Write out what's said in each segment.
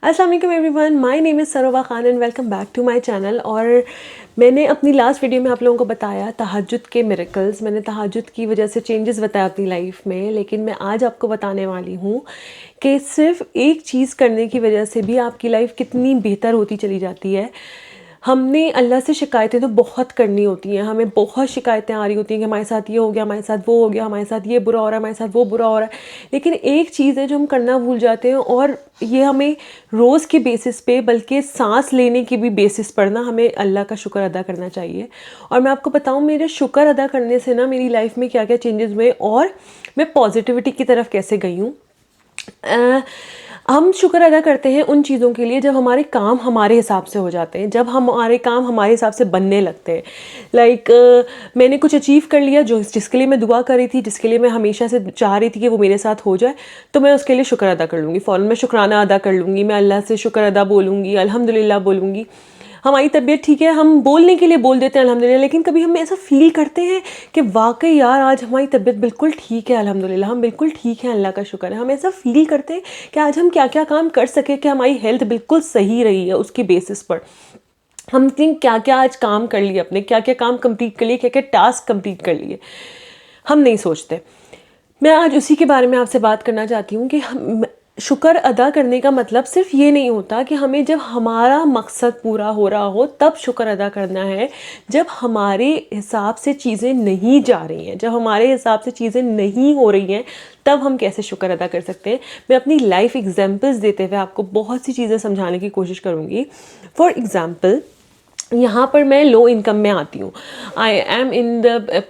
अस्सलाम वालेकुम everyone, my name is Saroba Khan and welcome back to my channel. और मैंने अपनी लास्ट वीडियो में आप लोगों को बताया तहज्जुद के मिरेकल्स, मैंने तहज्जुद की वजह से चेंजेस बताया अपनी लाइफ में। लेकिन मैं आज आपको बताने वाली हूँ कि सिर्फ एक चीज़ करने की वजह से भी आपकी लाइफ कितनी बेहतर होती चली जाती है। हमने अल्लाह से शिकायतें तो बहुत करनी होती हैं, हमें बहुत शिकायतें आ रही होती हैं कि हमारे साथ ये हो गया, हमारे साथ वो हो गया, हमारे साथ ये बुरा हो रहा है, हमारे साथ वो बुरा हो रहा है। लेकिन एक चीज़ है जो हम करना भूल जाते हैं, और ये हमें रोज़ के बेसिस पे बल्कि सांस लेने की भी बेसिस पर ना हमें अल्लाह का शुक्र अदा करना चाहिए। और मैं आपको बताऊँ मेरे शुक्र अदा करने से ना मेरी लाइफ में क्या क्या चेंजेस हुए और मैं पॉजिटिविटी की तरफ कैसे गई हूँ। हम शुक्र अदा करते हैं उन चीज़ों के लिए जब हमारे काम हमारे हिसाब से हो जाते हैं, जब हमारे काम हमारे हिसाब से बनने लगते हैं। लाइक मैंने कुछ अचीव कर लिया जो जिसके लिए मैं दुआ कर रही थी, जिसके लिए मैं हमेशा से चाह रही थी कि वो मेरे साथ हो जाए, तो मैं उसके लिए शुक्र अदा कर लूँगी, फ़ौरन मैं शुक्राना अदा कर लूँगी, मैं अल्लाह से शुक्र अदा बोलूँगी, अल्हम्दुलिल्लाह बोलूँगी। हमारी तबीयत ठीक है, हम बोलने के लिए बोल देते हैं अल्हम्दुलिल्लाह, लेकिन कभी हम ऐसा फ़ील करते हैं कि वाकई यार आज हमारी तबीयत बिल्कुल ठीक है, अल्हम्दुलिल्लाह हम बिल्कुल ठीक हैं, अल्लाह का शुक्र है। हम ऐसा फ़ील करते हैं कि आज हम क्या क्या काम कर सके कि हमारी हेल्थ बिल्कुल सही रही है। उसकी बेसिस पर हम थिंक क्या क्या आज काम कर लिए, अपने क्या क्या काम कंप्लीट कर लिए, क्या क्या टास्क कंप्लीट कर लिए, हम नहीं सोचते। मैं आज उसी के बारे में आपसे बात करना चाहती हूँ कि हम शुक्र अदा करने का मतलब सिर्फ ये नहीं होता कि हमें जब हमारा मकसद पूरा हो रहा हो तब शुक्र अदा करना है। जब हमारे हिसाब से चीज़ें नहीं जा रही हैं, जब हमारे हिसाब से चीज़ें नहीं हो रही हैं, तब हम कैसे शुक्र अदा कर सकते हैं। मैं अपनी लाइफ एग्जांपल्स देते हुए आपको बहुत सी चीज़ें समझाने की कोशिश करूँगी। फॉर एग्ज़ाम्पल, यहाँ पर मैं लो इनकम में आती हूँ। I am in the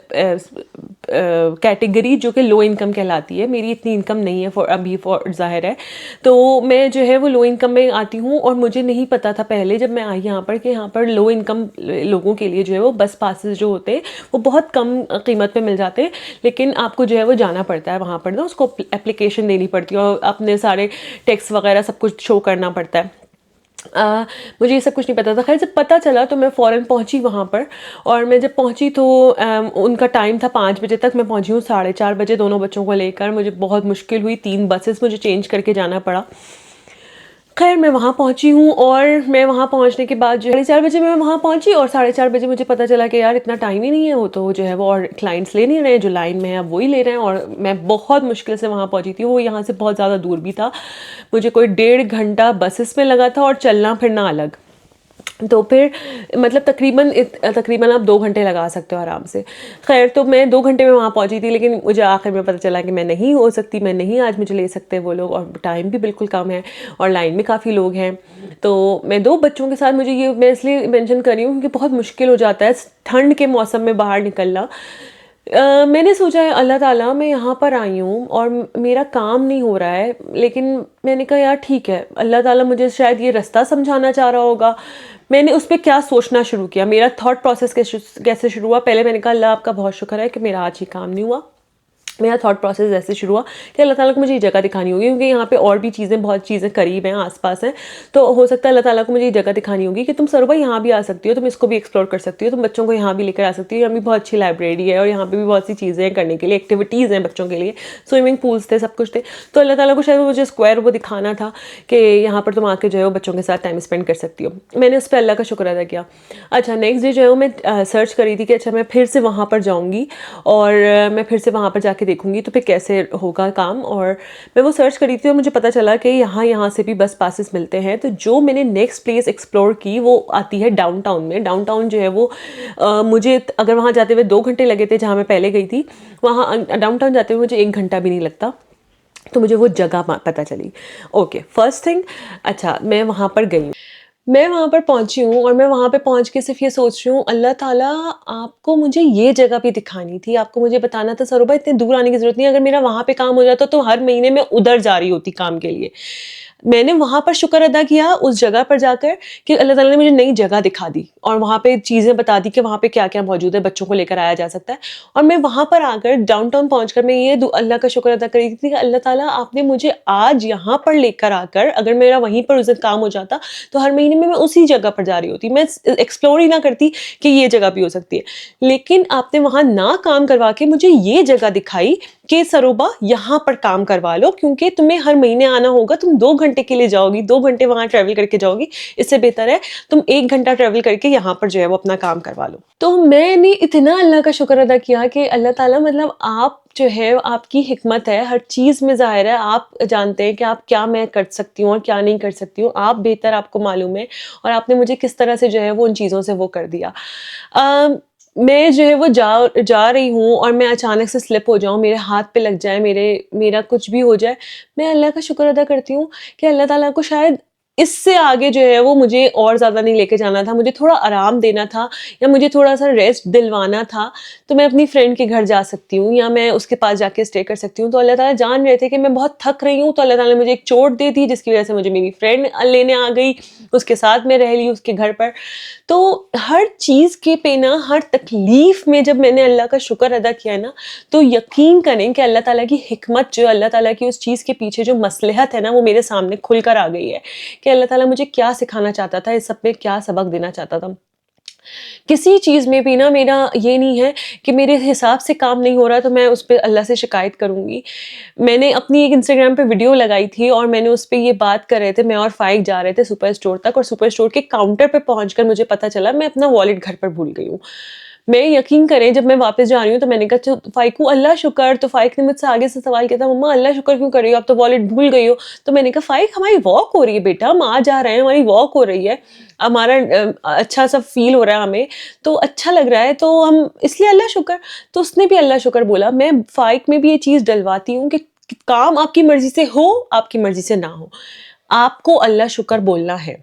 category जो कि लो इनकम कहलाती है। मेरी इतनी इनकम नहीं है फॉर ज़ाहिर है, तो मैं जो है वो लो इनकम में आती हूँ। और मुझे नहीं पता था पहले जब मैं आई यहाँ पर कि यहाँ पर लो इनकम लोगों के लिए जो है वो बस पासेस जो होते हैं वो बहुत कम कीमत पे मिल जाते हैं, लेकिन आपको जो है वो जाना पड़ता है वहाँ पर ना, उसको एप्लीकेशन देनी पड़ती है और अपने सारे टैक्स वगैरह सब कुछ शो करना पड़ता है। मुझे ये सब कुछ नहीं पता था। खैर जब पता चला तो मैं फ़ौरन पहुंची वहाँ पर। और मैं जब पहुंची तो उनका टाइम था 5 बजे तक, मैं पहुंची हूँ 4:30 बजे दोनों बच्चों को लेकर। मुझे बहुत मुश्किल हुई, 3 बसेस मुझे चेंज करके जाना पड़ा। खैर मैं वहाँ पहुँची हूँ और मैं वहाँ पहुँचने के बाद जो 4:30 बजे मैं वहाँ पहुँची और 4:30 बजे मुझे पता चला कि यार इतना टाइम ही नहीं है, वो तो जो है वो और क्लाइंट्स ले नहीं रहे हैं, जो लाइन में है अब वही ले रहे हैं। और मैं बहुत मुश्किल से वहाँ पहुँची थी, वो यहाँ से बहुत ज़्यादा दूर भी था, मुझे कोई 1.5 घंटा बसेस में लगा था और चलना फिरना अलग। तो फिर मतलब तकरीबन आप 2 घंटे लगा सकते हो आराम से। खैर तो मैं 2 घंटे में वहाँ पहुँची थी, लेकिन मुझे आखिर में पता चला कि मैं नहीं हो सकती, मैं नहीं आज मुझे ले सकते वो लोग, और टाइम भी बिल्कुल कम है और लाइन में काफ़ी लोग हैं। तो मैं 2 बच्चों के साथ, मुझे ये मैं इसलिए मेंशन कर रही हूँ क्योंकि बहुत मुश्किल हो जाता है ठंड के मौसम में बाहर निकलना। मैंने सोचा है अल्लाह ताला मैं यहाँ पर आई हूँ और मेरा काम नहीं हो रहा है, लेकिन मैंने कहा यार ठीक है, अल्लाह ताला मुझे शायद ये रास्ता समझाना चाह रहा होगा। मैंने उस पर क्या सोचना शुरू किया, मेरा थॉट प्रोसेस कैसे शुरू हुआ। पहले मैंने कहा अल्लाह आपका बहुत शुक्र है कि मेरा आज ये काम नहीं हुआ। मेरा थॉट प्रोसेस ऐसे शुरू हुआ कि अल्लाह ताला को मुझे ये जगह दिखानी होगी, क्योंकि यहाँ पे और भी चीज़ें, बहुत चीज़ें करीब हैं, आसपास हैं। तो हो सकता है अल्लाह ताला को मुझे ये जगह दिखानी होगी कि तुम सरोबा यहाँ भी आ सकती हो, तुम इसको भी एक्सप्लोर कर सकती हो, तुम बच्चों को यहाँ भी लेकर आ सकती हो। यहाँ भी बहुत अच्छी लाइब्रेरी है और यहाँ पे भी बहुत सी चीज़ें हैं करने के लिए, एक्टिविटीज़ हैं बच्चों के लिए, स्विमिंग पूल्स थे, सब कुछ थे। तो अल्लाह ताला को शायद मुझे स्क्वायर वो दिखाना था कि यहाँ पर तुम आके जो है वो बच्चों के साथ टाइम स्पेंड कर सकती हो। मैंने उस पर अल्लाह का शुक्र अदा किया। अच्छा, नेक्स्ट डे जो है वो मैं सर्च करी थी कि अच्छा मैं फिर से वहाँ पर जाऊँगी और मैं फिर से वहाँ पर जाके देखूँगी तो फिर कैसे होगा काम। और मैं वो सर्च करी थी और मुझे पता चला कि यहाँ से भी बस पासेस मिलते हैं। तो जो मैंने नेक्स्ट प्लेस एक्सप्लोर की वो आती है डाउनटाउन में। डाउनटाउन जो है वो मुझे अगर वहाँ जाते हुए 2 घंटे लगे थे जहाँ मैं पहले गई थी, वहाँ डाउनटाउन जाते हुए मुझे 1 घंटा भी नहीं लगता। तो मुझे वो जगह पता चली। ओके, फर्स्ट थिंग, अच्छा मैं वहाँ पर गई, मैं वहाँ पर पहुँची हूँ और मैं वहाँ पे पहुँच के सिर्फ ये सोच रही हूँ अल्लाह ताला आपको मुझे ये जगह भी दिखानी थी, आपको मुझे बताना था सरोबा इतने दूर आने की ज़रूरत नहीं है। अगर मेरा वहाँ पे काम हो जाता तो हर महीने मैं उधर जा रही होती काम के लिए। मैंने वहाँ पर शुक्र अदा किया उस जगह पर जाकर कि अल्लाह ताला ने मुझे नई जगह दिखा दी और वहाँ पे चीज़ें बता दी कि वहाँ पे क्या क्या मौजूद है, बच्चों को लेकर आया जा सकता है। और मैं वहाँ पर आकर डाउनटाउन पहुँचकर मैं ये अल्लाह का शुक्र अदा कर रही थी कि अल्लाह ताला आपने मुझे आज यहाँ पर लेकर आकर, अगर मेरा वहीं पर उस दिन काम हो जाता तो हर महीने में मैं उसी जगह पर जा रही होती, मैं एक्सप्लोर ही ना करती कि ये जगह भी हो सकती है। लेकिन आपने वहाँ ना काम करवा के मुझे ये जगह दिखाई कि सरोबा यहाँ पर काम करवा लो, क्योंकि तुम्हें हर महीने आना होगा, तुम 2 घंटे के लिए जाओगी, 2 घंटे वहाँ ट्रैवल करके जाओगी, इससे बेहतर है तुम 1 घंटा ट्रैवल करके यहाँ पर जो है वो अपना काम करवा लो। तो मैंने इतना अल्लाह का शुक्र अदा किया कि अल्लाह ताला मतलब आप जो है आपकी हिकमत है हर चीज़ में ज़ाहिर है, आप जानते हैं कि आप क्या मैं कर सकती हूँ और क्या नहीं कर सकती हूँ, आप बेहतर आपको मालूम है, और आपने मुझे किस तरह से जो है वो उन चीज़ों से वो कर दिया। मैं जो है वो जा रही हूँ और मैं अचानक से स्लिप हो जाऊँ, मेरे हाथ पे लग जाए, मेरा कुछ भी हो जाए, मैं अल्लाह का शुक्र अदा करती हूँ कि अल्लाह ताला को शायद इससे आगे जो है वो मुझे और ज़्यादा नहीं लेके जाना था, मुझे थोड़ा आराम देना था या मुझे थोड़ा-सा रेस्ट दिलवाना था, तो मैं अपनी फ्रेंड के घर जा सकती हूँ या मैं उसके पास जाके स्टे कर सकती हूँ। तो अल्लाह ताला जान रहे थे कि मैं बहुत थक रही हूँ, तो अल्लाह ताला ने मुझे एक चोट दे दी जिसकी वज़ह से मुझे मेरी फ्रेंड लेने आ गई, उसके साथ मैं रह ली उसके घर पर। तो हर चीज़ के पे ना, हर तकलीफ़ में जब मैंने अल्लाह का शुक्र अदा किया है ना, तो यकीन करें कि अल्लाह ताला की हिकमत जो है, अल्लाह ताला की उस चीज़ के पीछे जो मसलहत है ना, वो मेरे सामने खुल कर आ गई है कि अल्लाह ताला मुझे क्या सिखाना चाहता था, इस सब में क्या सबक देना चाहता था। किसी चीज़ में भी ना मेरा ये नहीं है कि मेरे हिसाब से काम नहीं हो रहा तो मैं उस पे अल्लाह से शिकायत करूँगी। मैंने अपनी एक इंस्टाग्राम पे वीडियो लगाई थी और मैंने उस पे ये बात कर रहे थे, मैं और फ़ाइक जा रहे थे सुपर स्टोर तक, और सुपर स्टोर के काउंटर पे पहुँचकर मुझे पता चला मैं अपना वॉलेट घर पर भूल गई हूँ। मैं यकीन करें जब मैं वापस जा रही हूँ तो मैंने कहा चल फ़ाइकू अल्लाह शुक्र, तो फ़ाइक ने मुझसे आगे से सवाल किया था, मम्मा अल्लाह शुक्र क्यों कर रही हो, आप तो वॉलेट भूल गई हो। तो मैंने कहा फ़ाइक हमारी वॉक हो रही है बेटा, हम आ जा रहे हैं, हमारी वॉक हो रही है, हमारा अच्छा सा फ़ील हो रहा है हमें, तो अच्छा लग रहा है, तो हम इसलिए अल्लाह शुक्र। तो उसने भी अल्लाह शुक्र बोला। मैं फ़ाइक में भी ये चीज़ डलवाती हूँ कि काम आपकी मर्ज़ी से हो, आपकी मर्ज़ी से ना हो, आपको अल्लाह शुक्र बोलना है।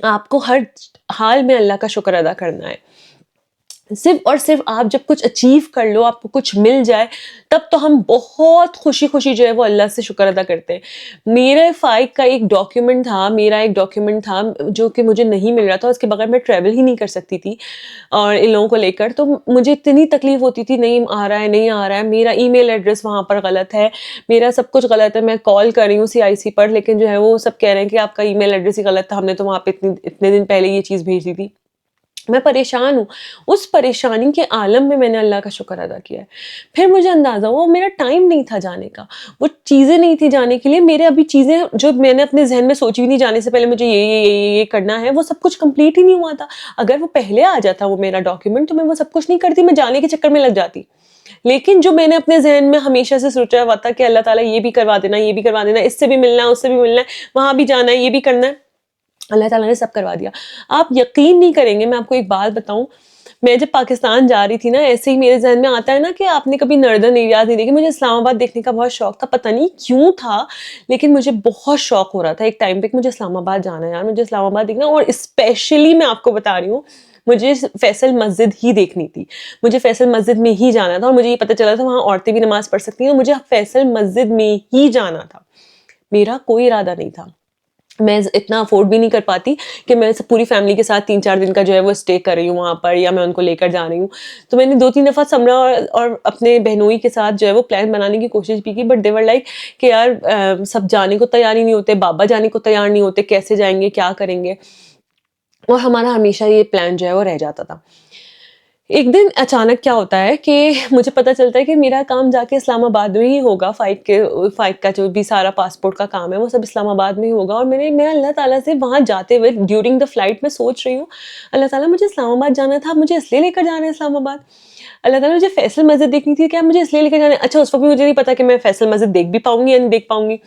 आपको हर हाल में अल्लाह का शुक्र अदा करना है। सिर्फ़ और सिर्फ़ आप जब कुछ अचीव कर लो, आपको कुछ मिल जाए, तब तो हम बहुत खुशी-खुशी जो है वो अल्लाह से शुक्र अदा करते हैं। मेरे फ़ाइक का एक डॉक्यूमेंट था, मेरा एक डॉक्यूमेंट था जो कि मुझे नहीं मिल रहा था, उसके बगैर मैं ट्रैवल ही नहीं कर सकती थी और इन लोगों को लेकर। तो मुझे इतनी तकलीफ़ होती थी, नहीं आ रहा है, नहीं आ रहा है, मेरा ईमेल एड्रेस वहाँ पर गलत है, मेरा सब कुछ गलत है, मैं कॉल कर रही हूँ सीआईसी पर, लेकिन जो है वो सब कह रहे हैं कि आपका ईमेल एड्रेस ही गलत था, हमने तो वहाँ पे इतने दिन पहले ये चीज़ भेज दी थी। मैं परेशान हूँ। उस परेशानी के आलम में मैंने अल्लाह का शुक्र अदा किया है। फिर मुझे अंदाज़ा हुआ मेरा टाइम नहीं था जाने का, वो चीज़ें नहीं थी जाने के लिए, मेरे अभी चीज़ें जो मैंने अपने ज़हन में सोची भी नहीं जाने से पहले मुझे ये करना है, वो सब कुछ कंप्लीट ही नहीं हुआ था। अगर वो पहले आ जाता वो मेरा डॉक्यूमेंट तो मैं वो सब कुछ नहीं करती, मैं जाने के चक्कर में लग जाती। लेकिन जो मैंने अपने ज़हन में हमेशा से सोचा हुआ था कि अल्लाह ताला ये भी करवा देना, ये भी करवा देना, इससे भी मिलना है, उससे भी मिलना है, वहाँ भी जाना है, ये भी करना है। अल्लाह ताला ने सब करवा दिया। आप यकीन नहीं करेंगे, मैं आपको एक बात बताऊँ, मैं जब पाकिस्तान जा रही थी ना, ऐसे ही मेरे ज़हन में आता है ना कि आपने कभी नॉर्दर्न एरियाज़ नहीं देखे, मुझे इस्लामाबाद देखने का बहुत शौक था, पता नहीं क्यों था, लेकिन मुझे बहुत शौक हो रहा था एक टाइम पे कि मुझे इस्लामाबाद जाना है यार, मुझे इस्लामाबाद देखना, और स्पेशली मैं आपको बता रही हूँ, मुझे फैसल मस्जिद ही देखनी थी। मुझे फैसल मस्जिद में ही जाना था और मुझे ये पता चला था वहाँ औरतें भी नमाज़ पढ़ सकती हैं और मुझे फैसल मस्जिद में ही जाना था। मेरा कोई इरादा नहीं था। मैं इतना अफ़ोर्ड भी नहीं कर पाती कि मैं पूरी फैमिली के साथ 3-4 दिन का जो है वो स्टे कर रही हूँ वहाँ पर, या मैं उनको लेकर जा रही हूँ। तो मैंने 2-3 दफ़ा समरा और अपने बहनोई के साथ जो है वो प्लान बनाने की कोशिश भी की, बट दे वर लाइक कि यार सब जाने को तैयार ही नहीं होते, बाबा जाने को तैयार नहीं होते, कैसे जाएँगे, क्या करेंगे? और हमारा हमेशा ये प्लान जो है वो रह जाता था। एक दिन अचानक क्या होता है कि मुझे पता चलता है कि मेरा काम जाके इस्लामाबाद में ही होगा, फ़ाइक का जो भी सारा पासपोर्ट का काम है वो सब इस्लामाबाद में ही होगा, और मैं अल्लाह ताला से वहाँ जाते हुए ड्यूरिंग द फ्लाइट में सोच रही हूँ, अल्लाह ताला मुझे इस्लामाबाद जाना था, आप मुझे इसलिए लेकर जा रहे हैं इस्लामाबाद। अल्लाह ताला मुझे फैसल मस्जिद देखनी थी, क्या आप मुझे इसलिए लेकर जा रहे हैं? अच्छा, उस वक़्त भी मुझे नहीं पता कि मैं फैसल मस्जिद देख भी पाऊँगी या नहीं देख पाऊँगी।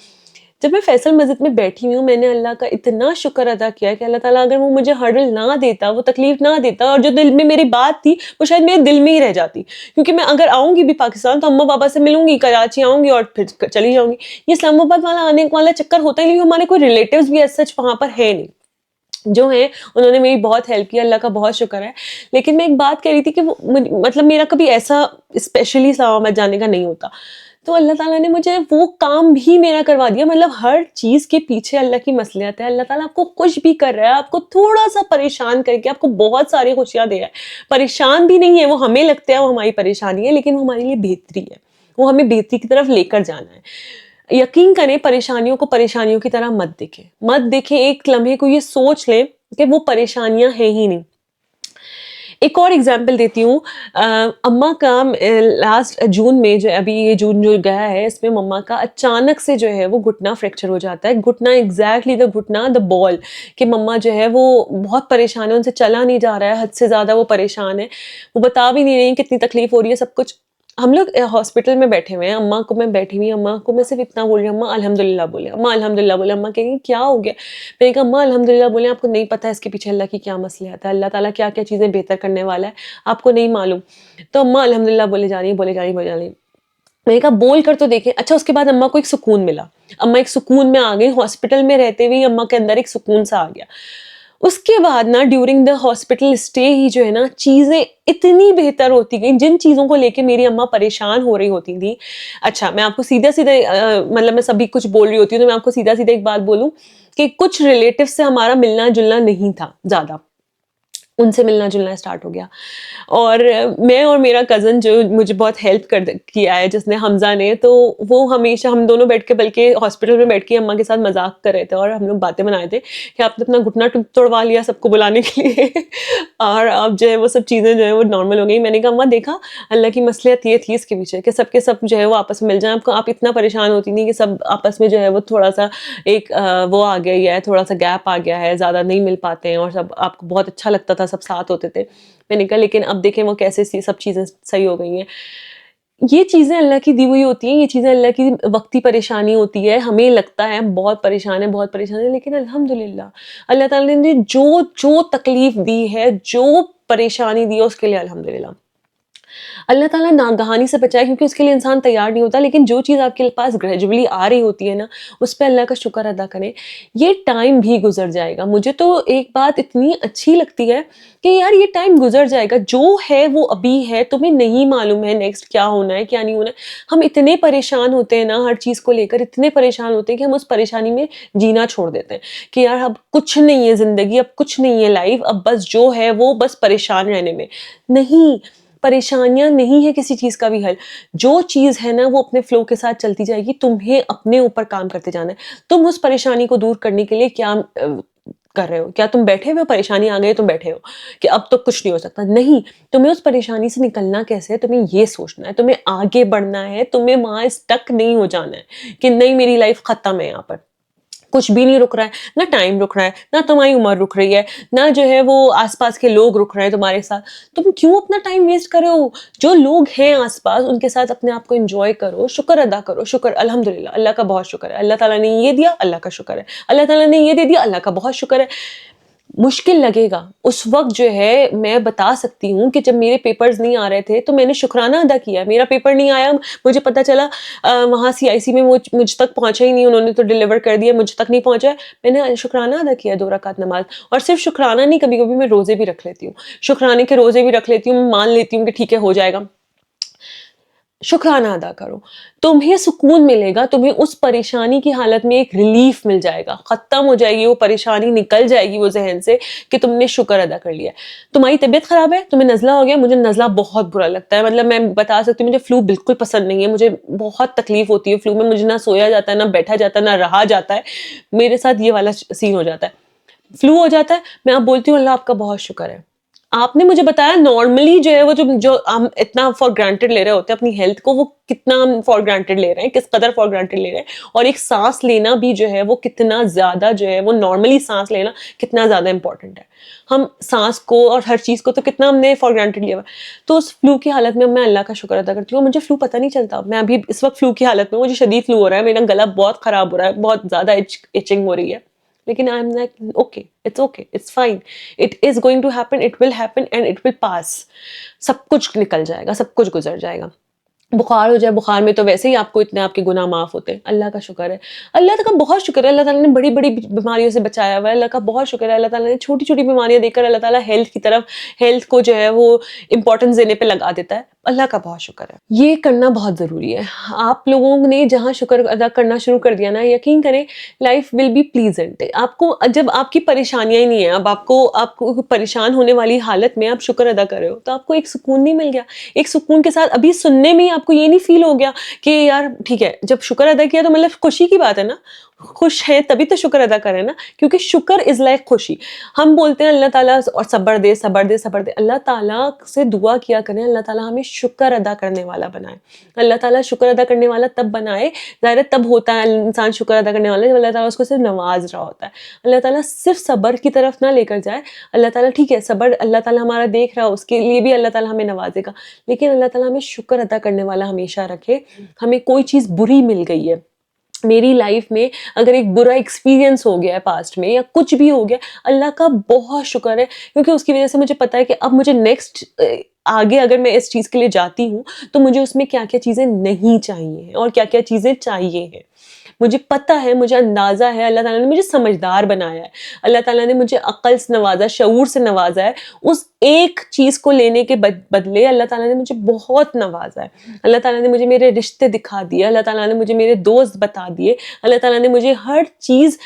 जब मैं फैसल मस्जिद में बैठी हुई हूँ, मैंने अल्लाह का इतना शुक्र अदा किया कि अल्लाह ताला अगर वो मुझे हर्डल ना देता, वो तकलीफ़ ना देता, और जो दिल में मेरी बात थी, वो शायद मेरे दिल में ही रह जाती। क्योंकि मैं अगर आऊँगी भी पाकिस्तान तो अम्मा-पापा से मिलूँगी, कराची आऊँगी और फिर चली जाऊँगी। ये इस्लामाबाद वाला आने वाला चक्कर होता ही नहीं, हमारे कोई रिलेटिव्स भी एज़ सच वहाँ पर है नहीं। जो हैं, उन्होंने मेरी बहुत हेल्प की, अल्लाह का बहुत शुक्र है। लेकिन मैं एक बात कह रही थी कि वो मतलब मेरा कभी ऐसा स्पेशली इस्लामाबाद जाने का नहीं होता। तो अल्लाह ताला ने मुझे वो काम भी मेरा करवा दिया, मतलब हर चीज़ के पीछे अल्लाह की मसलियत है। अल्लाह ताला आपको कुछ भी कर रहा है, आपको थोड़ा-सा परेशान करके आपको बहुत सारी खुशियाँ दे रहा है। परेशान भी नहीं है, वो हमें लगता है वो हमारी परेशानी है, लेकिन वो हमारे लिए बेहतरी है। वो हमें बेहतरी की तरफ लेकर जाना है। यकीन करें, परेशानियों को परेशानियों की तरह मत देखें। मत देखें, एक लम्हे को ये सोच लें कि वो परेशानियाँ हैं ही नहीं। ایک اور ایگزامپل دیتی ہوں. اماں کا لاسٹ جون میں جو ابھی یہ جون جو گیا ہے اس میں مما کا اچانک سے جو ہے وہ گھٹنا فریکچر ہو جاتا ہے. گھٹنا ایگزیکٹلی دا گھٹنا دا بال کہ مما جو ہے وہ بہت پریشان ہے, ان سے چلا نہیں جا رہا ہے, حد سے زیادہ وہ پریشان ہے, وہ بتا بھی نہیں رہی کتنی تکلیف ہو رہی ہے سب کچھ. ہم لوگ ہاسپٹل میں بیٹھے ہوئے ہیں, اماں کو میں بیٹھی ہوئی, اماں کو میں صرف اتنا بول رہی ہوں اماں الحمد للہ بولے, اماں الحمد للہ بولے. اماں کہیں کیا ہو گیا؟ میں نے کہا اماں الحمد للہ بولے, آپ کو نہیں پتا ہے اس کے پیچھے اللہ کی کیا مسئلہ آتا ہے, اللہ تعالیٰ کیا کیا چیزیں بہتر کرنے والا ہے, آپ کو نہیں معلوم. تو اماں الحمد للہ بولے جا رہی بولے جا رہی بولے جا رہی. میں نے کہا بول کر تو دیکھیں. اچھا اس کے بعد اماں کو ایک سکون ملا, اماں ایک سکون میں آ گئی, ہاسپٹل میں رہتے ہوئے اماں کے اندر ایک سکون سا آ گیا. اس کے بعد نا ڈیورنگ دا ہاسپٹل اسٹے ہی جو ہے نا چیزیں اتنی بہتر ہوتی گئیں, جن چیزوں کو لے کے میری اماں پریشان ہو رہی ہوتی تھی. اچھا میں آپ کو سیدھا سیدھا مطلب میں سبھی کچھ بول رہی ہوتی ہوں تو میں آپ کو سیدھا سیدھا ایک بات بولوں کہ کچھ ریلیٹیو سے ہمارا ملنا جلنا نہیں تھا زیادہ, ان سے ملنا جلنا اسٹارٹ ہو گیا. اور میں اور میرا کزن جو مجھے بہت ہیلپ کیا ہے جس نے, حمزہ نے, تو وہ ہمیشہ ہم دونوں بیٹھ کے بلکہ ہاسپٹل میں بیٹھ کے اماں کے ساتھ مذاق کر رہے تھے اور ہم لوگ باتیں بنائے تھے کہ آپ نے اپنا گھٹنا توڑوا لیا سب کو بلانے کے لیے اور اب جو ہے وہ سب چیزیں جو ہے وہ نارمل ہو گئی. میں نے کہا اماں دیکھا اللہ کی مصلحت یہ تھی اس کے پیچھے کہ سب کے سب جو ہے وہ آپس میں مل جائیں. آپ اتنا پریشان ہوتی نہیں کہ سب آپس میں جو ہے وہ تھوڑا سا ایک وہ آ گیا ہے, تھوڑا سا گیپ آ گیا ہے, زیادہ نہیں مل پاتے ہیں, اور سب آپ کو بہت اچھا لگتا تھا سب ساتھ ہوتے تھے. میں نے کہا لیکن اب دیکھیں وہ کیسے سب چیزیں صحیح ہو گئی ہیں. یہ چیزیں اللہ کی دی ہوئی ہوتی ہیں, یہ چیزیں اللہ کی وقتی پریشانی ہوتی ہے. ہمیں لگتا ہے بہت پریشان ہے بہت پریشان ہے, لیکن الحمدللہ اللہ تعالیٰ نے جو تکلیف دی ہے, جو پریشانی دی ہے, اس کے لیے الحمدللہ. اللہ تعالیٰ ناگہانی سے بچائے کیونکہ اس کے لیے انسان تیار نہیں ہوتا, لیکن جو چیز آپ کے پاس گریجولی آ رہی ہوتی ہے نا اس پہ اللہ کا شکر ادا کریں. یہ ٹائم بھی گزر جائے گا. مجھے تو ایک بات اتنی اچھی لگتی ہے کہ یار یہ ٹائم گزر جائے گا, جو ہے وہ ابھی ہے, تمہیں نہیں معلوم ہے نیکسٹ کیا ہونا ہے کیا نہیں ہونا ہے. ہم اتنے پریشان ہوتے ہیں نا ہر چیز کو لے کر, اتنے پریشان ہوتے ہیں کہ ہم اس پریشانی میں جینا چھوڑ دیتے ہیں کہ یار اب کچھ نہیں ہے زندگی, اب کچھ نہیں ہے لائف, اب بس جو ہے وہ بس پریشان رہنے میں. نہیں, پریشانیاں نہیں ہے کسی چیز کا بھی حل. جو چیز ہے نا وہ اپنے فلو کے ساتھ چلتی جائے گی, تمہیں اپنے اوپر کام کرتے جانا ہے. تم اس پریشانی کو دور کرنے کے لیے کیا کر رہے ہو؟ کیا تم بیٹھے ہوئے پریشانی آ گئی تم بیٹھے ہو کہ اب تو کچھ نہیں ہو سکتا؟ نہیں, تمہیں اس پریشانی سے نکلنا کیسے ہے, تمہیں یہ سوچنا ہے, تمہیں آگے بڑھنا ہے, تمہیں وہاں اسٹک نہیں ہو جانا ہے کہ نہیں میری لائف ختم ہے, یہاں پر کچھ بھی نہیں رک رہا ہے, نہ ٹائم رک رہا ہے, نہ تمہاری عمر رک رہی ہے, نہ جو ہے وہ آس پاس کے لوگ رک رہے ہیں تمہارے ساتھ. تم کیوں اپنا ٹائم ویسٹ کرے ہو؟ جو لوگ ہیں آس پاس ان کے ساتھ اپنے آپ کو انجوائے کرو, شکر ادا کرو. شکر الحمدللہ, اللہ کا بہت شکر ہے, اللہ تعالیٰ نے یہ دیا اللہ کا شکر ہے, اللہ تعالیٰ نے یہ دے دیا اللہ کا بہت شکر ہے. مشکل لگے گا اس وقت, جو ہے میں بتا سکتی ہوں کہ جب میرے پیپرز نہیں آ رہے تھے تو میں نے شکرانہ ادا کیا. میرا پیپر نہیں آیا, مجھے پتا چلا وہاں CIC میں مجھ تک پہنچا ہی نہیں, انہوں نے تو ڈیلیور کر دیا, مجھ تک نہیں پہنچا. میں نے شکرانہ ادا کیا 2 رکعت نماز. اور صرف شکرانہ نہیں, کبھی کبھی میں روزے بھی رکھ لیتی ہوں, شکرانے کے روزے بھی رکھ لیتی ہوں, مان لیتی ہوں کہ ٹھیک ہے ہو جائے گا. شکرانہ ادا کرو, تمہیں سکون ملے گا, تمہیں اس پریشانی کی حالت میں ایک ریلیف مل جائے گا, ختم ہو جائے گی وہ پریشانی, نکل جائے گی وہ ذہن سے کہ تم نے شکر ادا کر لیا. تمہاری طبیعت خراب ہے, تمہیں نزلہ ہو گیا, مجھے نزلہ بہت برا لگتا ہے, مطلب میں بتا سکتی ہوں مجھے فلو بالکل پسند نہیں ہے, مجھے بہت تکلیف ہوتی ہے فلو میں, مجھے نہ سویا جاتا ہے, نہ بیٹھا جاتا ہے, نہ رہا جاتا ہے. میرے ساتھ یہ والا سین ہو جاتا ہے, فلو ہو جاتا ہے, میں اب بولتی ہوں اللہ آپ کا بہت شکر ہے. آپ نے مجھے بتایا نارملی جو ہے وہ جو ہم اتنا فار گرانٹیڈ لے رہے ہوتے ہیں اپنی ہیلتھ کو, وہ کتنا ہم فار گرانٹیڈ لے رہے ہیں, کس قدر فار گرانٹیڈ لے رہے ہیں. اور ایک سانس لینا بھی جو ہے وہ کتنا زیادہ جو ہے وہ نارملی سانس لینا کتنا زیادہ امپورٹنٹ ہے. ہم سانس کو اور ہر چیز کو تو کتنا ہم نے فار گرانٹیڈ لیا ہوا. تو اس فلو کی حالت میں میں اللہ کا شکر ادا کرتی ہوں. مجھے فلو پتہ نہیں چلتا, میں ابھی اس وقت فلو کی حالت میں, مجھے شدید فلو ہو رہا ہے, میرا گلا بہت خراب ہو رہا ہے, بہت زیادہ ایچنگ ہو رہی ہے, لیکن I am like okay, it's fine, it is going to happen, it will happen and it will pass. سب کچھ نکل جائے گا, سب کچھ گزر جائے گا. بخار ہو جائے, بخار میں تو ویسے ہی آپ کو اتنے آپ کے گناہ معاف ہوتے ہیں. اللہ کا شکر ہے, اللہ کا بہت شکر ہے, اللہ تعالیٰ نے بڑی بڑی بیماریوں سے بچایا ہوا ہے, اللہ کا بہت شکر ہے. اللہ تعالیٰ نے چھوٹی چھوٹی بیماریاں دے کر اللہ تعالیٰ ہیلتھ کی طرف, ہیلتھ کو جو ہے وہ امپورٹنس دینے پہ لگا دیتا ہے. اللہ کا بہت شکر ہے. یہ کرنا بہت ضروری ہے. آپ لوگوں نے جہاں شکر ادا کرنا شروع کر دیا نا, یقین کریں لائف ول بی پلیزنٹ. آپ کو جب آپ کی پریشانیاں ہی نہیں ہیں, اب آپ کو پریشان ہونے والی حالت میں آپ شکر ادا کر رہے ہو, تو آپ کو ایک سکون نہیں مل گیا. ایک سکون کے ساتھ ابھی سننے میں آپ کو یہ نہیں فیل ہو گیا کہ یار ٹھیک ہے, جب شکر ادا کیا تو مطلب خوشی کی بات ہے نا, خوش ہیں تبھی تو شکر ادا کریں نا, کیونکہ شکر از لائک خوشی. ہم بولتے ہیں اللہ تعالیٰ اور صبر دے صبر دے صبر دے, اللہ تعالیٰ سے دعا کیا کریں اللہ تعالیٰ ہمیں شکر ادا کرنے والا بنائے. اللہ تعالیٰ شکر ادا کرنے والا تب بنائے, ظاہر تب ہوتا ہے انسان شکر ادا کرنے والا جب اللہ تعالیٰ اس کو صرف نواز رہا ہوتا ہے. اللہ تعالیٰ صرف صبر کی طرف نہ لے کر جائے. اللہ تعالیٰ ٹھیک ہے صبر اللہ تعالیٰ ہمارا دیکھ رہا, اس کے لیے بھی اللہ تعالیٰ ہمیں نوازے گا, لیکن اللہ تعالیٰ ہمیں شکر ادا کرنے والا ہمیشہ رکھے. ہمیں کوئی چیز بری مل گئی ہے, میری لائف میں اگر ایک برا ایکسپیرینس ہو گیا ہے پاسٹ میں یا کچھ بھی ہو گیا, اللہ کا بہت شکر ہے, کیونکہ اس کی وجہ سے مجھے پتا ہے کہ اب مجھے نیکسٹ آگے اگر میں اس چیز کے لیے جاتی ہوں تو مجھے اس میں کیا کیا چیزیں نہیں چاہیے ہیں اور کیا کیا چیزیں چاہیے ہیں. مجھے پتہ ہے, مجھے اندازہ ہے, اللہ تعالیٰ نے مجھے سمجھدار بنایا ہے, اللہ تعالیٰ نے مجھے عقل سے نوازا, شعور سے نوازا ہے. اس ایک چیز کو لینے کے بدلے اللہ تعالیٰ نے مجھے بہت نوازا ہے. اللہ تعالیٰ نے مجھے میرے رشتے دکھا دیے, اللہ تعالیٰ نے مجھے میرے دوست بتا دیے, اللہ تعالیٰ نے مجھے ہر چیز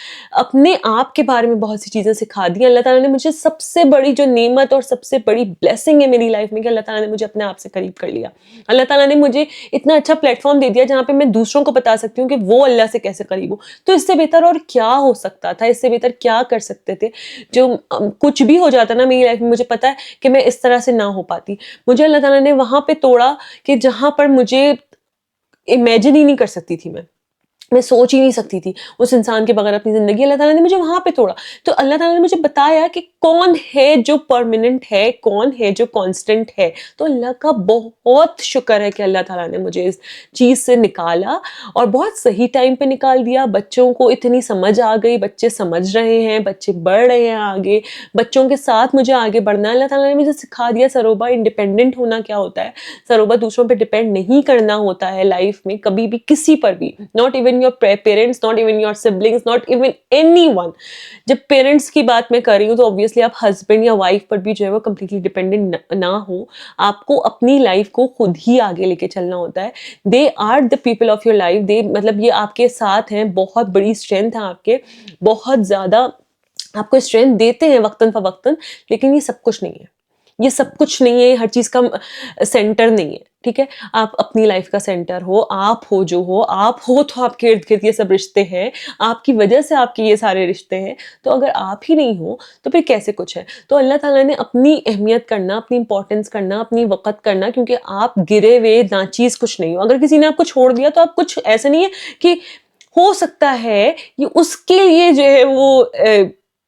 اپنے آپ کے بارے میں بہت سی چیزیں سکھا دی. اللہ تعالیٰ نے مجھے سب سے بڑی جو نعمت اور سب سے بڑی بلیسنگ ہے میری لائف میں کہ اللہ تعالیٰ نے مجھے اپنے آپ سے قریب کر لیا. اللہ تعالیٰ نے مجھے اتنا اچھا پلیٹ فارم دے دیا جہاں پہ میں دوسروں کو بتا سکتی ہوں کہ وہ اللہ سے کیسے قریب ہو. تو اس سے بہتر اور کیا ہو سکتا تھا, اس سے بہتر کیا کر سکتے تھے. جو کچھ بھی ہو جاتا نا میری لائف میں, مجھے پتا ہے کہ میں اس طرح سے نہ ہو پاتی. مجھے اللہ تعالیٰ نے وہاں پہ توڑا کہ جہاں پر مجھے امیجن ہی نہیں کر سکتی تھی, میں سوچ ہی نہیں سکتی تھی اس انسان کے بغیر اپنی زندگی. اللہ تعالیٰ نے مجھے وہاں پہ توڑا. تو اللہ تعالیٰ نے مجھے بتایا کہ کون ہے جو پرماننٹ ہے, کون ہے جو کانسٹنٹ ہے. تو اللہ کا بہت شکر ہے کہ اللہ تعالیٰ نے مجھے اس چیز سے نکالا اور بہت صحیح ٹائم پہ نکال دیا. بچوں کو اتنی سمجھ آ گئی, بچے سمجھ رہے ہیں, بچے بڑھ رہے ہیں آگے, بچوں کے ساتھ مجھے آگے بڑھنا ہے. اللہ تعالیٰ نے مجھے سکھا دیا سروبا انڈیپینڈنٹ ہونا کیا ہوتا ہے, سروبا دوسروں پہ ڈپینڈ نہیں کرنا ہوتا ہے لائف میں کبھی بھی, کسی پر بھی, not even your parents, not even your siblings, not even anyone. جب پیرنٹس کی بات میں کر رہی ہوں تو obviously آپ ہسبینڈ یا وائف پر بھی جو ہے وہ کمپلیٹلی ڈپینڈنٹ نہ ہو. آپ کو اپنی لائف کو خود ہی آگے لے کے چلنا ہوتا ہے. they are the people of your life, مطلب یہ آپ کے ساتھ ہیں, بہت بڑی اسٹرینتھ ہے آپ کے, بہت زیادہ آپ کو اسٹرینتھ دیتے ہیں وقتاً فوقتاً, لیکن یہ سب کچھ نہیں ہے. یہ سب کچھ نہیں ہے, ہر چیز کا سینٹر نہیں ہے. ٹھیک ہے, آپ اپنی لائف کا سینٹر ہو, آپ ہو جو ہو, آپ ہو تو آپ کے ارد گرد یہ سب رشتے ہیں, آپ کی وجہ سے آپ کے یہ سارے رشتے ہیں. تو اگر آپ ہی نہیں ہو تو پھر کیسے کچھ ہے. تو اللہ تعالیٰ نے اپنی اہمیت کرنا, اپنی امپورٹنس کرنا, اپنی وقت کرنا, کیونکہ آپ گرے ہوئے ناچیز کچھ نہیں ہو. اگر کسی نے آپ کو چھوڑ دیا تو آپ کچھ ایسا نہیں ہے کہ ہو سکتا ہے یہ اس کے لیے جو ہے وہ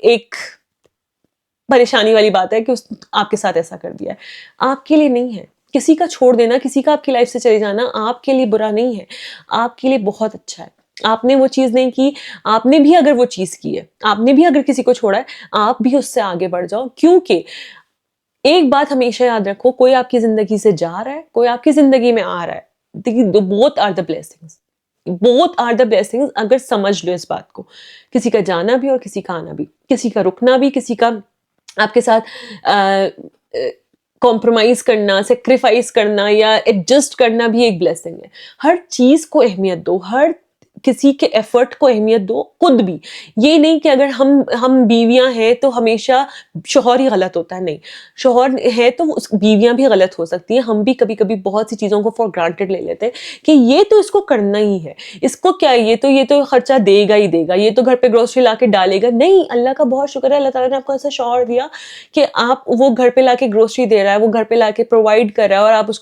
ایک پریشانی والی بات ہے کہ اس آپ کے ساتھ ایسا کر دیا ہے. آپ کے لیے نہیں ہے. کسی کا چھوڑ دینا, کسی کا آپ کی لائف سے چلے جانا آپ کے لیے برا نہیں ہے, آپ کے لیے بہت اچھا ہے. آپ نے وہ چیز نہیں کی, آپ نے بھی اگر وہ چیز کی ہے, آپ نے بھی اگر کسی کو چھوڑا ہے, آپ بھی اس سے آگے بڑھ جاؤ. کیونکہ ایک بات ہمیشہ یاد رکھو, کوئی آپ کی زندگی سے جا رہا ہے, کوئی آپ کی زندگی میں آ رہا ہے. both are the blessings, both are the blessings. اگر سمجھ لو اس بات کو, کسی کا جانا بھی اور کسی کا آنا بھی, کسی کا رکنا بھی, کسی کا آپ کے ساتھ کمپرومائز کرنا, سیکریفائز کرنا یا ایڈجسٹ کرنا بھی ایک بلیسنگ ہے. ہر چیز کو اہمیت دو, ہر کسی کے ایفرٹ کو اہمیت دو. خود بھی یہ نہیں کہ اگر ہم بیویاں ہیں تو ہمیشہ شوہر ہی غلط ہوتا ہے, نہیں, شوہر ہے تو بیویاں بھی غلط ہو سکتی ہیں. ہم بھی کبھی کبھی بہت سی چیزوں کو فار گرانٹیڈ لے لیتے ہیں کہ یہ تو اس کو کرنا ہی ہے, اس کو کیا, یہ تو خرچہ دے گا ہی دے گا, یہ تو گھر پہ گروسری لا کے ڈالے گا. نہیں, اللہ کا بہت شکر ہے, اللہ تعالیٰ نے آپ کو ایسا شوہر دیا کہ آپ وہ گھر پہ لا کے گروسری دے رہا ہے, وہ گھر پہ لا کے پرووائڈ کر رہا ہے, اور آپ اس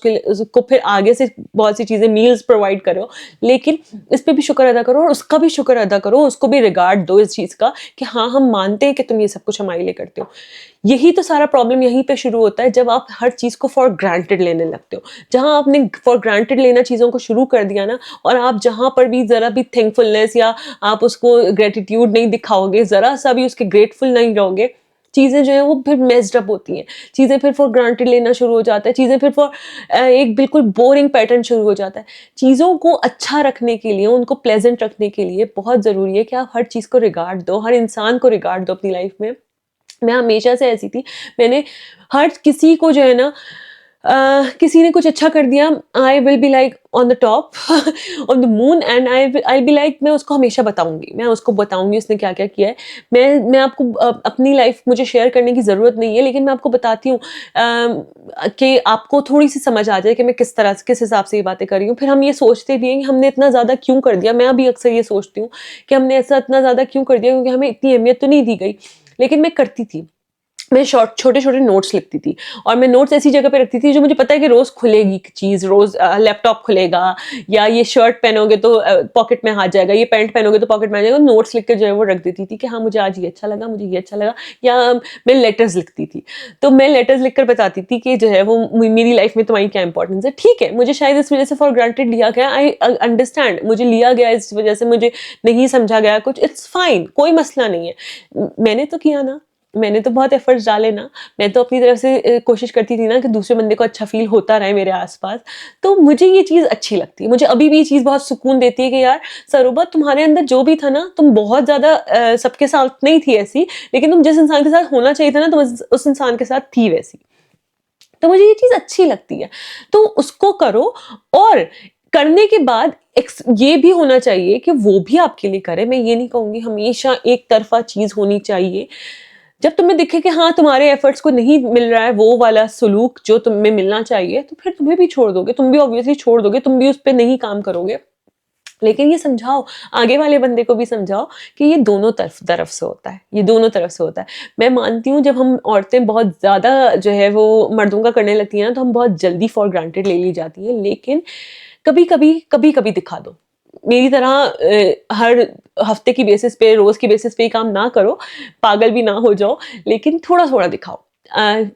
کو پھر آگے سے بہت سی چیزیں میلز پرووائڈ کر رہے ہو. لیکن اس پہ بھی شکر ادا کرو اور اس کا بھی شکر ادا کرو, اس کو بھی ریگارڈ دو اس چیز کا کہ ہاں ہم مانتے ہیں کہ تم یہ سب کچھ ہمارے لیے کرتے ہو. یہی تو سارا پرابلم یہیں پہ شروع ہوتا ہے, جب آپ ہر چیز کو فار گرانٹیڈ لینے لگتے ہو. جہاں آپ نے فار گرانٹیڈ لینا چیزوں کو شروع کر دیا نا, اور آپ جہاں پر بھی ذرا بھی تھینک فلنس یا آپ اس کو گریٹیٹیوڈ نہیں دکھاؤ گے, ذرا سا بھی اس کے گریٹفل نہیں رہو گے, چیزیں جو ہیں وہ پھر میسڈ اپ ہوتی ہیں. چیزیں پھر فار گرانٹیڈ لینا شروع ہو جاتا ہے, چیزیں پھر ایک بالکل بورنگ پیٹرن شروع ہو جاتا ہے. چیزوں کو اچھا رکھنے کے لیے, ان کو پلیزنٹ رکھنے کے لیے بہت ضروری ہے کہ آپ ہر چیز کو ریگارڈ دو, ہر انسان کو ریگارڈ دو اپنی لائف میں. میں ہمیشہ سے ایسی تھی, میں نے ہر کسی کو جو ہے نا किसी ने कुछ अच्छा कर दिया, I will be like on the top on the moon, and I be like, मैं उसको हमेशा बताऊंगी, मैं उसको बताऊंगी उसने क्या क्या किया है। मैं आपको अपनी लाइफ मुझे शेयर करने की ज़रूरत नहीं है, लेकिन मैं आपको बताती हूँ कि आपको थोड़ी सी समझ आ जाए कि मैं किस तरह से, किस हिसाब से ये बातें कर रही हूँ। फिर हम ये सोचते भी हैं कि हमने इतना ज़्यादा क्यों कर दिया। मैं अभी अक्सर ये सोचती हूँ कि हमने ऐसा इतना ज़्यादा क्यों कर दिया, क्योंकि हमें इतनी अहमियत तो नहीं दी गई। लेकिन मैं करती थी, मैं छोटे छोटे नोट्स लिखती थी, और मैं नोट्स ऐसी जगह पे रखती थी जो मुझे पता है कि रोज खुलेगी चीज, रोज लैपटॉप खुलेगा, या ये शर्ट पहनोगे तो पॉकेट में आ जाएगा, ये पैंट पहनोगे तो पॉकेट में आ जाएगा। नोट्स लिख के जो है वो रख देती थी कि हाँ मुझे आज ये अच्छा लगा, मुझे ये अच्छा लगा। या मैं लेटर्स लिखती थी, तो मैं लेटर्स लिखकर बताती थी कि जो है वो मेरी लाइफ में तुम्हारी क्या इंपॉर्टेंस है। ठीक है, मुझे शायद इस वजह से फॉर ग्रांटेड लिया गया, आई अंडरस्टैंड, मुझे लिया गया इस वजह से, मुझे नहीं समझा गया कुछ, इट्स फाइन, कोई मसला नहीं है। मैंने तो किया ना, मैंने तो बहुत एफर्ट्स डाले ना, मैं तो अपनी तरफ से कोशिश करती थी ना कि दूसरे बंदे को अच्छा फील होता रहे मेरे आसपास। तो मुझे ये चीज़ अच्छी लगती है, मुझे अभी भी ये चीज़ बहुत सुकून देती है कि यार सरोबा, तुम्हारे अंदर जो भी था ना, तुम बहुत ज़्यादा सबके साथ नहीं थी ऐसी, लेकिन तुम जिस इंसान के साथ होना चाहिए था ना, तुम उस इंसान के साथ थी वैसी। तो मुझे ये चीज़ अच्छी लगती है, तो उसको करो। और करने के बाद ये भी होना चाहिए कि वो भी आपके लिए करे। मैं ये नहीं कहूँगी हमेशा एक तरफा चीज़ होनी चाहिए। जब तुम्हें दिखे कि हाँ तुम्हारे एफर्ट्स को नहीं मिल रहा है वो वाला सुलूक जो तुम्हें मिलना चाहिए, तो फिर तुम्हें भी छोड़ दोगे, तुम भी ऑब्वियसली छोड़ दोगे, तुम भी उस पर नहीं काम करोगे। लेकिन ये समझाओ, आगे वाले बंदे को भी समझाओ कि ये दोनों तरफ से होता है, ये दोनों तरफ से होता है। मैं मानती हूँ जब हम औरतें बहुत ज़्यादा जो है वो मर्दों का करने लगती हैं ना, तो हम बहुत जल्दी फॉर ग्रांटेड ले ली जाती हैं। लेकिन कभी कभी दिखा दो। मेरी तरह हर हफ्ते की बेसिस पे, रोज की बेसिस पे ही काम ना करो, पागल भी ना हो जाओ, लेकिन थोड़ा थोड़ा दिखाओ।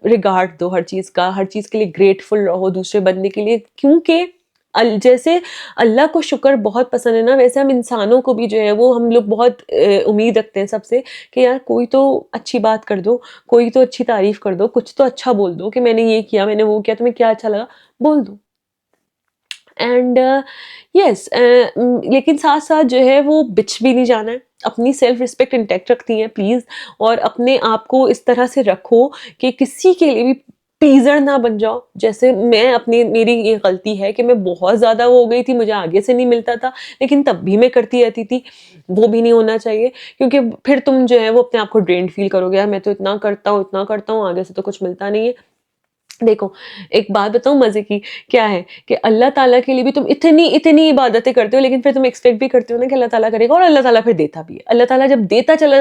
रिगार्ड दो हर चीज़ का, हर चीज़ के लिए ग्रेटफुल रहो दूसरे बंदे के लिए, क्योंकि जैसे अल्लाह को शुक्र बहुत पसंद है ना, वैसे हम इंसानों को भी जो है वो हम लोग बहुत उम्मीद रखते हैं सबसे कि यार कोई तो अच्छी बात कर दो, कोई तो अच्छी तारीफ कर दो, कुछ तो अच्छा बोल दो कि मैंने ये किया, मैंने वो किया, तुम्हें क्या अच्छा लगा, बोल दो। एंड यस, लेकिन साथ साथ जो है वो बिच भी नहीं जाना है। अपनी सेल्फ रिस्पेक्ट इंटैक्ट रखती हैं प्लीज़, और अपने आप को इस तरह से रखो कि किसी के लिए भी प्लीज़र ना बन जाओ। जैसे मैं अपनी, मेरी ये गलती है कि मैं बहुत ज़्यादा वो हो गई थी, मुझे आगे से नहीं मिलता था, लेकिन तब भी मैं करती रहती थी। वो भी नहीं होना चाहिए, क्योंकि फिर तुम जो है वो अपने आप को ड्रेन्ड फील करोगे, यार मैं तो इतना करता हूँ, आगे से तो कुछ मिलता नहीं है। देखो, एक बात बताऊँ मज़े की, क्या है कि अल्लाह ताला के लिए भी तुम इतनी इबादतें करते हो, लेकिन फिर तुम एक्सपेक्ट भी करते हो ना कि अल्लाह ताला करेगा, और अल्लाह ताला फिर देता भी है। अल्लाह ताला जब देता चला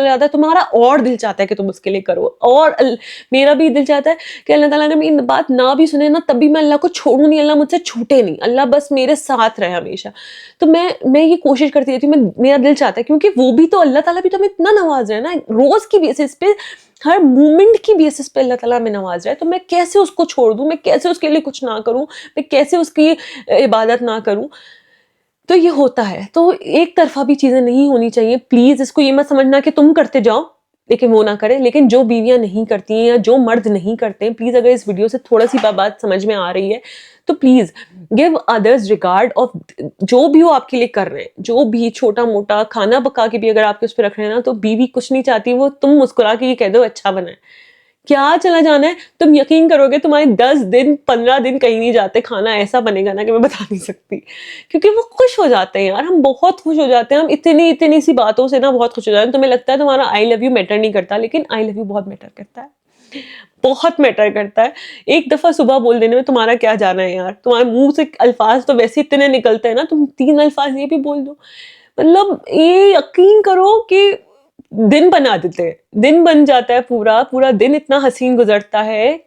जाता है, तुम्हारा और दिल चाहता है कि तुम उसके लिए करो, और मेरा भी दिल चाहता है कि अल्लाह ताला ने मेरी बात ना भी सुने ना, तब भी मैं अल्लाह को छोड़ूँ नहीं, अल्लाह मुझसे छूटे नहीं, अल्लाह बस मेरे साथ रहे हमेशा। तो मैं ये कोशिश करती रहती हूँ, मेरा दिल चाहता है, क्योंकि वो भी तो, अल्लाह ताला भी तो हमें इतना नवाज़ रहा है ना, रोज़ की बेसिस पे, हर मोमेंट की बेसिस पे अल्लाह ताला हमें नवाज रहा है। तो मैं कैसे उसको छोड़ दूँ, मैं कैसे उसके लिए कुछ ना करूँ, मैं कैसे उसकी इबादत ना करूँ। तो ये होता है, तो एक तरफा भी चीज़ें नहीं होनी चाहिए। प्लीज़ इसको ये मत समझना कि तुम करते जाओ लेकिन वो ना करें। लेकिन जो बीवियाँ नहीं करती हैं या जो मर्द नहीं करते हैं, प्लीज़ अगर इस वीडियो से थोड़ा-सी बात समझ में आ रही है, तो please give others regard of जो भी वो आपके लिए कर रहे हैं, जो भी छोटा-मोटा खाना पका के भी अगर आपके उस पे रख रहे हैं ना, तो बीवी कुछ नहीं चाहती, वो तुम मुस्कुरा के ये कह दो अच्छा बना है। क्या चला जाना है? तुम यकीन करोगे तुम्हारे 10 दिन 15 दिन कहीं नहीं जाते, खाना ऐसा बनेगा ना कि मैं बता नहीं सकती। क्योंकि वो खुश हो जाते हैं यार, हम बहुत खुश हो जाते हैं, हम इतनी सी बातों से ना बहुत खुश हो जाते हैं। तुम्हें लगता है तुम्हारा आई लव यू मैटर नहीं करता, लेकिन आई लव यू बहुत मैटर करता है, बहुत मैटर करता है। एक दफा सुबह बोल देने में तुम्हारा क्या जाना है यार, तुम्हारे मुंह से अल्फाज तो वैसे इतने निकलते हैं ना, तुम 3 अल्फाज ये भी बोल दो, मतलब ये यकीन करो कि दिन बना देते हैं, दिन बन जाता है, पूरा पूरा दिन इतना हसीन गुजरता है।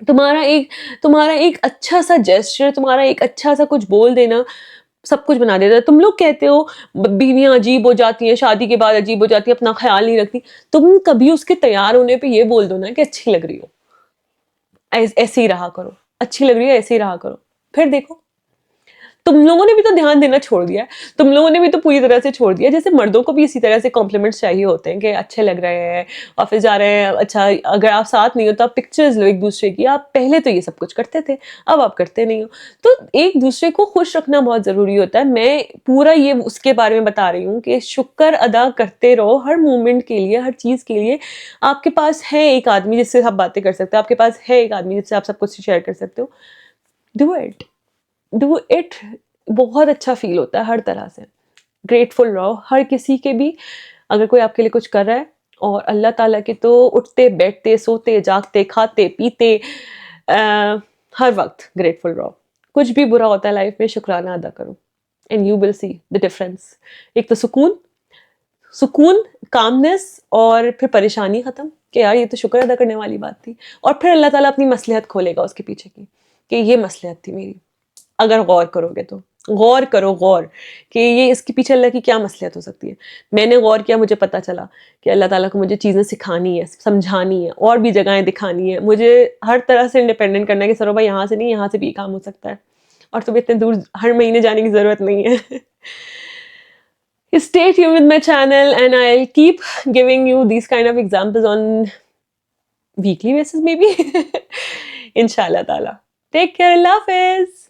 तुम्हारा एक अच्छा सा जेस्चर, तुम्हारा एक अच्छा सा कुछ बोल देना सब कुछ बना देता है। तुम लोग कहते हो बीवियां अजीब हो जाती हैं, शादी के बाद अजीब हो जाती है, अपना ख्याल नहीं रखती। तुम कभी उसके तैयार होने पे ये बोल दो ना कि अच्छी लग रही हो, ऐसे ही रहा करो, अच्छी लग रही है ऐसे ही रहा करो, फिर देखो तुम लोगों ने भी तो ध्यान देना छोड़ दिया है, तुम लोगों ने भी तो पूरी तरह से छोड़ दिया। जैसे मर्दों को भी इसी तरह से कॉम्प्लीमेंट्स चाहिए होते हैं कि अच्छे लग रहे हैं, ऑफिस जा रहे हैं, अच्छा अगर आप साथ नहीं हो तो आप पिक्चर्स लो एक दूसरे की, आप पहले तो ये सब कुछ करते थे, अब आप करते नहीं हो। तो एक दूसरे को खुश रखना बहुत ज़रूरी होता है। मैं पूरा ये उसके बारे में बता रही हूँ कि शुक्र अदा करते रहो हर मोमेंट के लिए, हर चीज़ के लिए। आपके पास है एक आदमी जिससे आप बातें कर सकते हो, आपके पास है एक आदमी जिससे आप सब कुछ शेयर कर सकते हो, डू इट, डू इट। बहुत अच्छा फील होता है हर तरह से। ग्रेटफुल रहो हर किसी के भी, अगर कोई आपके लिए कुछ कर रहा है। और अल्लाह ताला के तो उठते बैठते सोते जागते खाते पीते हर वक्त ग्रेटफुल रहो। कुछ भी बुरा होता है लाइफ में, शुक्राना अदा करो, and you will see the difference. एक तो सुकून, सुकून, कामनेस, और फिर परेशानी खत्म कि यार ये तो शुक्र अदा करने वाली बात थी। और फिर अल्लाह ताला अपनी मसलहत खोलेगा उसके पीछे की, कि ये मसलहत थी मेरी। अगर गौर करोगे तो गौर करो, गौर कि ये इसके पीछे अल्लाह की क्या मसलहत हो सकती है। मैंने गौर किया, मुझे पता चला कि अल्लाह ताला को मुझे चीज़ें सिखानी है, समझानी है, और भी जगहें दिखानी है, मुझे हर तरह से इंडिपेंडेंट करना है कि सरो भाई यहाँ से नहीं, यहाँ से भी काम हो सकता है, और तुम्हें इतने दूर हर महीने जाने की ज़रूरत नहीं है। Stay tuned with my channel and I'll keep giving you these kind of examples on weekly basis maybe. Inshallah ta'ala. Take care. Allah Hafiz.